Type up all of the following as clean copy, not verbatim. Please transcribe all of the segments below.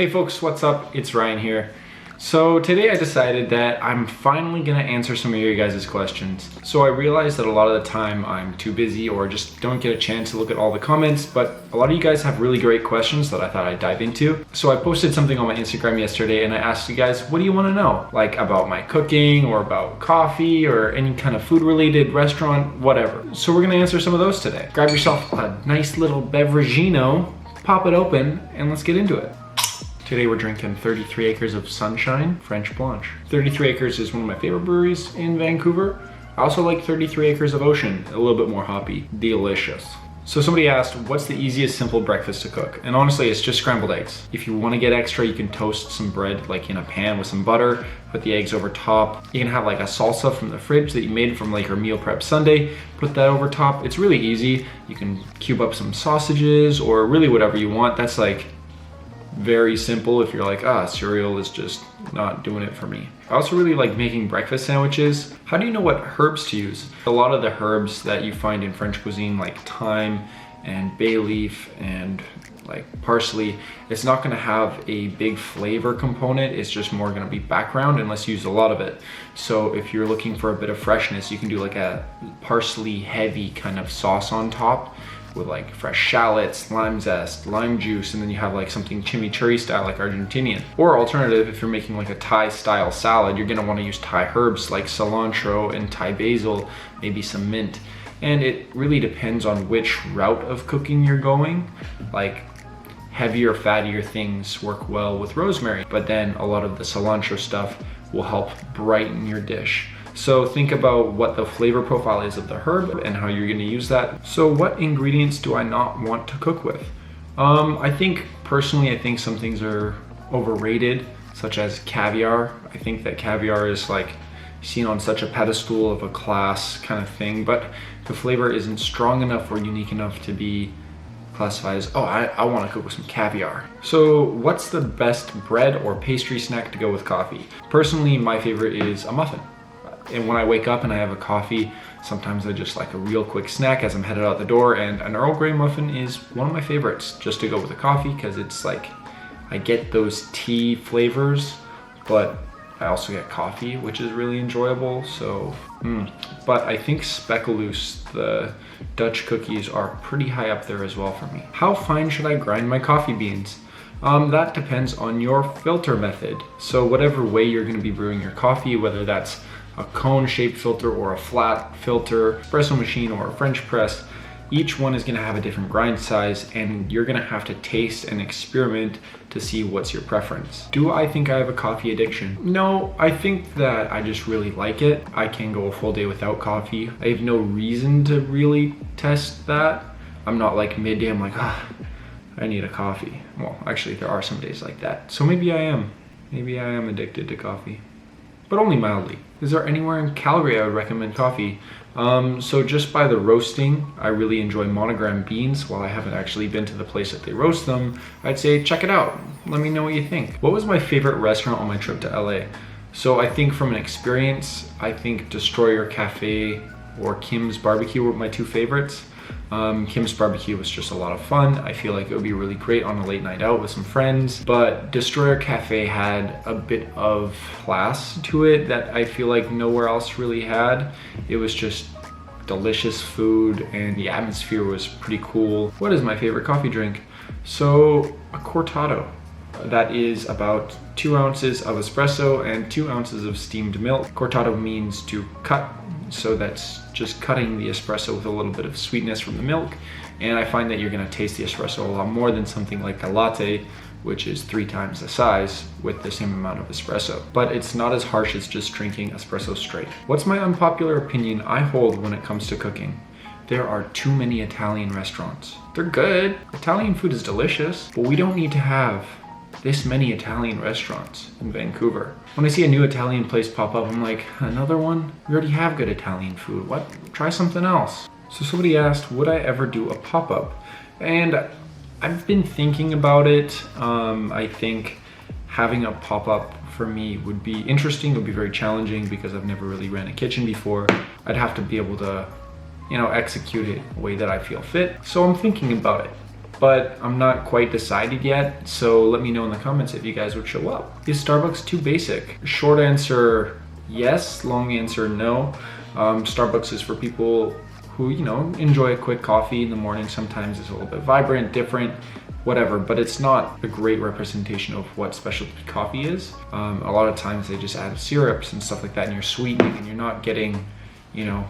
Hey folks, what's up? It's Ryan here. So today I decided that I'm finally gonna answer some of your guys' questions. So I realized that a lot of the time I'm too busy or just don't get a chance to look at all the comments, but a lot of you guys have really great questions that I thought I'd dive into. So I posted something on my Instagram yesterday and I asked you guys, what do you wanna know? Like about my cooking or about coffee or any kind of food related restaurant, whatever. So we're gonna answer some of those today. Grab yourself a nice little beverageino, pop it open, and let's get into it. Today we're drinking 33 Acres of Sunshine French Blanche. 33 Acres is one of my favorite breweries in Vancouver. I also like 33 Acres of Ocean, a little bit more hoppy. Delicious. So somebody asked, what's the easiest simple breakfast to cook? And honestly, it's just scrambled eggs. If you want to get extra, you can toast some bread like in a pan with some butter, put the eggs over top. You can have like a salsa from the fridge that you made from like your meal prep Sunday, put that over top. It's really easy. You can cube up some sausages or really whatever you want. That's like very simple if you're like, cereal is just not doing it for me. I also really like making breakfast sandwiches. How do you know what herbs to use? A lot of the herbs that you find in French cuisine, like thyme and bay leaf and like parsley, it's not gonna have a big flavor component. It's just more gonna be background unless you use a lot of it. So if you're looking for a bit of freshness, you can do like a parsley heavy kind of sauce on top with like fresh shallots, lime zest, lime juice, and then you have like something chimichurri style like Argentinian. Or alternative, if you're making like a Thai style salad, you're gonna wanna use Thai herbs like cilantro and Thai basil, maybe some mint. And it really depends on which route of cooking you're going. Like heavier, fattier things work well with rosemary, but then a lot of the cilantro stuff will help brighten your dish. So think about what the flavor profile is of the herb and how you're gonna use that. So what ingredients do I not want to cook with? I think some things are overrated, such as caviar. I think that caviar is like seen on such a pedestal of a class kind of thing, but the flavor isn't strong enough or unique enough to be classified as, I wanna cook with some caviar. So what's the best bread or pastry snack to go with coffee? Personally, my favorite is a muffin. And when I wake up and I have a coffee, sometimes I just like a real quick snack as I'm headed out the door, and an Earl Grey muffin is one of my favorites just to go with a coffee because it's like, I get those tea flavors, but I also get coffee, which is really enjoyable, so, But I think Speculoos, the Dutch cookies, are pretty high up there as well for me. How fine should I grind my coffee beans? That depends on your filter method. So whatever way you're gonna be brewing your coffee, whether that's a cone-shaped filter or a flat filter, espresso machine or a French press, each one is gonna have a different grind size and you're gonna have to taste and experiment to see what's your preference. Do I think I have a coffee addiction? No, I think that I just really like it. I can go a full day without coffee. I have no reason to really test that. I'm not like midday, I'm like, I need a coffee. Well, actually there are some days like that. So maybe I am addicted to coffee, but only mildly. Is there anywhere in Calgary I would recommend coffee? So just by the roasting, I really enjoy Monogram beans. While I haven't actually been to the place that they roast them, I'd say check it out. Let me know what you think. What was my favorite restaurant on my trip to LA? So I think from an experience, I think Destroyer Cafe or Kim's Barbecue were my two favorites. Kim's Barbecue was just a lot of fun. I feel like it would be really great on a late night out with some friends, but Destroyer Cafe had a bit of class to it that I feel like nowhere else really had. It was just delicious food and the atmosphere was pretty cool. What is my favorite coffee drink? So a cortado. That is about 2 ounces of espresso and 2 ounces of steamed milk. Cortado means to cut, so that's just cutting the espresso with a little bit of sweetness from the milk. And I find that you're gonna taste the espresso a lot more than something like a latte, which is 3 times the size with the same amount of espresso. But it's not as harsh as just drinking espresso straight. What's my unpopular opinion I hold when it comes to cooking? There are too many Italian restaurants. They're good. Italian food is delicious, but we don't need to have this many Italian restaurants in Vancouver. When I see a new Italian place pop up, I'm like, another one? We already have good Italian food. What? Try something else. So somebody asked, would I ever do a pop-up? And I've been thinking about it. I think having a pop-up for me would be interesting. It would be very challenging because I've never really ran a kitchen before. I'd have to be able to, execute it in a way that I feel fit. So I'm thinking about it. but I'm not quite decided yet. So let me know in the comments if you guys would show up. Is Starbucks too basic? Short answer, yes. Long answer, no. Starbucks is for people who, you know, enjoy a quick coffee in the morning. Sometimes it's a little bit vibrant, different, whatever, but it's not a great representation of what specialty coffee is. A lot of times they just add syrups and stuff like that, and you're sweetening, and you're not getting, you know,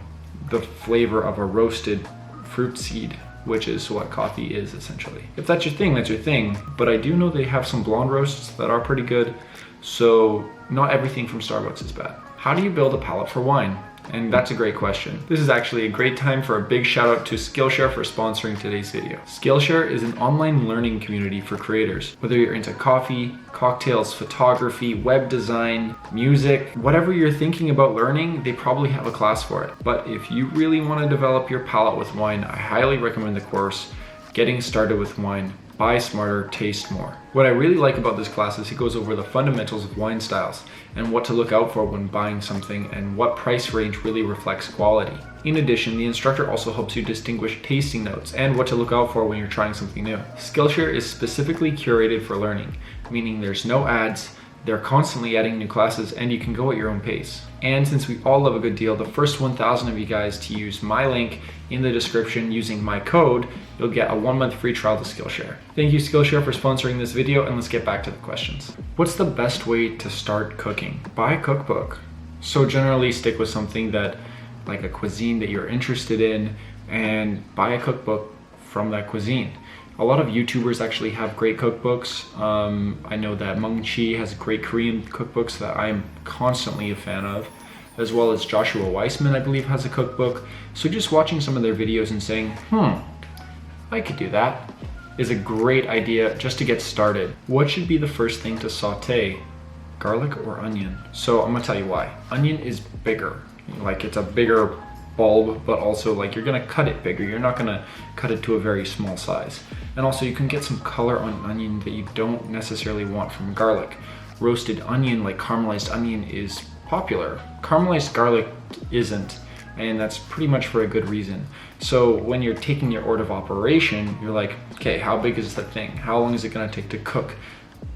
the flavor of a roasted fruit seed, which is what coffee is essentially. If that's your thing, that's your thing. But I do know they have some blonde roasts that are pretty good. So not everything from Starbucks is bad. How do you build a palate for wine? And that's a great question. This is actually a great time for a big shout out to Skillshare for sponsoring today's video. Skillshare is an online learning community for creators. Whether you're into coffee, cocktails, photography, web design, music, whatever you're thinking about learning, they probably have a class for it. But if you really want to develop your palate with wine, I highly recommend the course, Getting Started with Wine. Buy smarter, taste more. What I really like about this class is he goes over the fundamentals of wine styles and what to look out for when buying something and what price range really reflects quality. In addition, the instructor also helps you distinguish tasting notes and what to look out for when you're trying something new. Skillshare is specifically curated for learning, meaning there's no ads, they're constantly adding new classes, and you can go at your own pace. And since we all love a good deal, the first 1,000 of you guys to use my link in the description using my code, you'll get a 1-month free trial to Skillshare. Thank you Skillshare for sponsoring this video, and let's get back to the questions. What's the best way to start cooking? Buy a cookbook. So generally stick with something that, like a cuisine that you're interested in, and buy a cookbook from that cuisine. A lot of YouTubers actually have great cookbooks. I know that Mung Chi has great Korean cookbooks that I'm constantly a fan of, as well as Joshua Weissman, I believe, has a cookbook. So just watching some of their videos and saying, I could do that, is a great idea just to get started. What should be the first thing to saute? Garlic or onion? So I'm gonna tell you why. Onion is bigger, like it's a bigger bulb, but also like you're gonna cut it bigger. You're not gonna cut it to a very small size. And also you can get some color on onion that you don't necessarily want from garlic. Roasted onion, like caramelized onion, is popular. Caramelized garlic isn't, and that's pretty much for a good reason. So when you're taking your order of operation, you're like, okay, how big is the thing? How long is it gonna take to cook?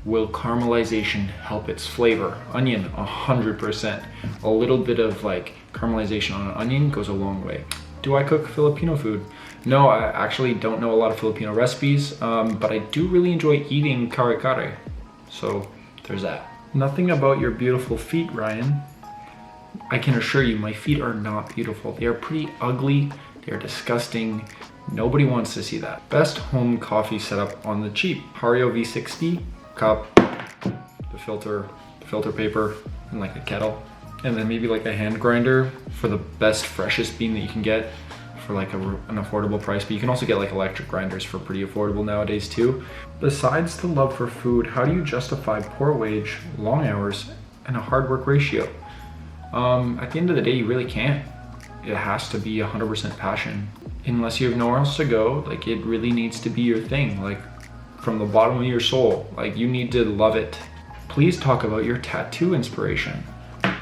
Will caramelization help its flavor? Onion, 100%. A little bit of like caramelization on an onion goes a long way. Do I cook Filipino food? No, I actually don't know a lot of Filipino recipes, but I do really enjoy eating kare-kare. So there's that. Nothing about your beautiful feet, Ryan. I can assure you, my feet are not beautiful. They are pretty ugly, they're disgusting. Nobody wants to see that. Best home coffee setup on the cheap. Hario V60, cup, the filter paper, and like a kettle. And then maybe like a hand grinder for the best, freshest bean that you can get for like an affordable price. But you can also get like electric grinders for pretty affordable nowadays too. Besides the love for food, how do you justify poor wage, long hours, and a hard work ratio? At the end of the day, you really can't. It has to be 100% passion. Unless you have nowhere else to go, like it really needs to be your thing, like from the bottom of your soul. Like you need to love it. Please talk about your tattoo inspiration.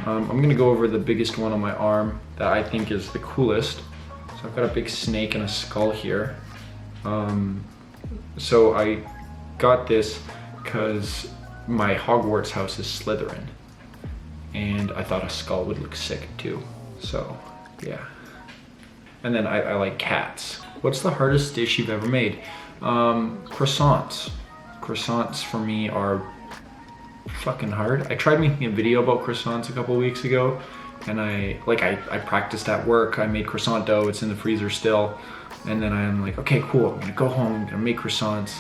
I'm gonna go over the biggest one on my arm that I think is the coolest. So I've got a big snake and a skull here. So I got this because my Hogwarts house is Slytherin, and I thought a skull would look sick too. So yeah. And then I like cats. What's the hardest dish you've ever made? Croissants. Croissants for me are fucking hard. I tried making a video about croissants a couple weeks ago, and I practiced at work. I made croissant dough, it's in the freezer still. And then I'm like, okay, cool, I'm gonna go home, I'm gonna make croissants.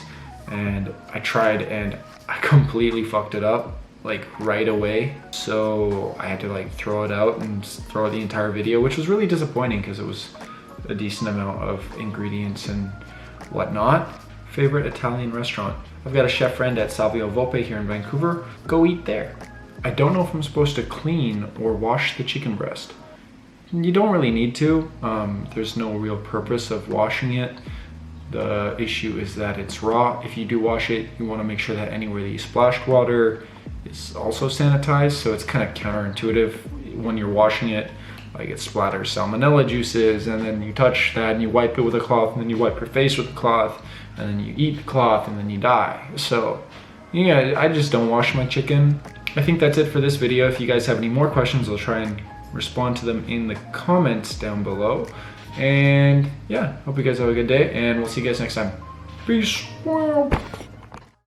And I tried and I completely fucked it up, like right away. So I had to like throw it out and throw out the entire video, which was really disappointing because it was a decent amount of ingredients and whatnot. Favorite Italian restaurant? I've got a chef friend at Salvio Volpe here in Vancouver. Go eat there. I don't know if I'm supposed to clean or wash the chicken breast. You don't really need to. There's no real purpose of washing it. The issue is that it's raw. If you do wash it, you want to make sure that anywhere that you splashed water is also sanitized. So it's kind of counterintuitive when you're washing it. Like it splatters salmonella juices, and then you touch that and you wipe it with a cloth, and then you wipe your face with a cloth. and then you eat the cloth, and then you die. So yeah, I just don't wash my chicken. I think that's it for this video. If you guys have any more questions, I'll try and respond to them in the comments down below. And yeah, hope you guys have a good day, and we'll see you guys next time. Peace.